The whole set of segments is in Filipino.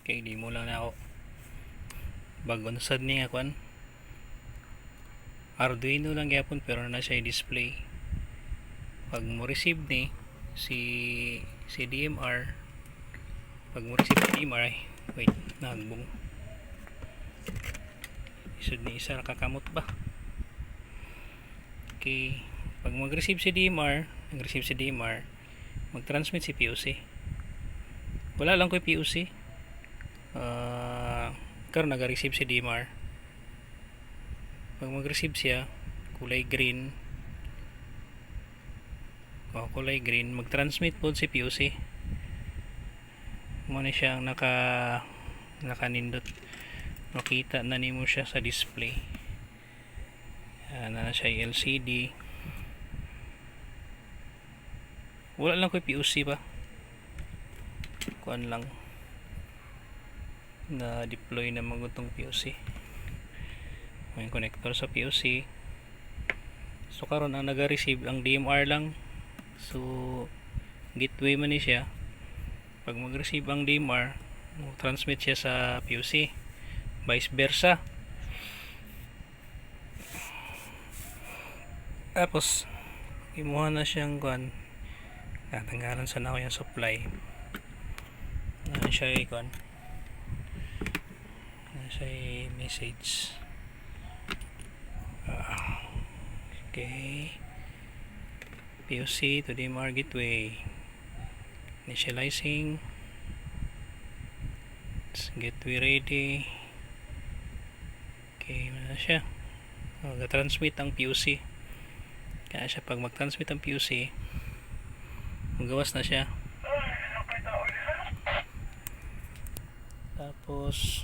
kay di mo lang na ako bagon sad niya kwan Arduino lang gyapon pero na siya display. Pag mo receive ni si DMR, pag mo receive si DMR ay wait nagbong isod ni isa kakamot ba. Okay, pag mag-receive si DMR, mag-transmit si POC. Wala lang ko POC. Karon nag-receive si DMR. Pag mag-receive siya, kulay green, mag-transmit po si POC. Muna siya nakanindot. Makita na nimo siya sa display. Na siya LCD. Wala lang ko POC pa. Kuan lang na deploy na magutong POC. May connector sa POC. So karon ang naga-receive ang DMR lang. So gateway man ni siya. Pag mag-receive ang DMR, transmit siya sa POC. Vice versa. Tapos imuha na siyang kuan. Tatanggalan sa nako yung supply. Na siya kuan. Na siya message. Okay. POC to DMR gateway. Initializing. Gateway ready. Okay, na siya. Mag-transmit ang POC. Kaya siya pag mag-transmit ang POC, magawas na siya. Tapos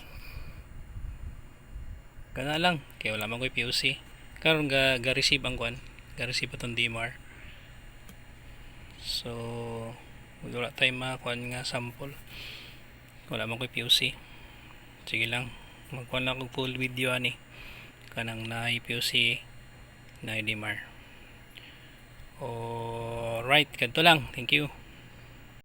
kana lang kaya wala man ko POC. Karon ga-receive ang kwan, ga-receive atong DMR. So wala tayong makuan nga sample. Wala man ko POC. Sige lang, magkuan lang og full video ani kanang naay POC na DMR. Alright, ganito lang. Thank you.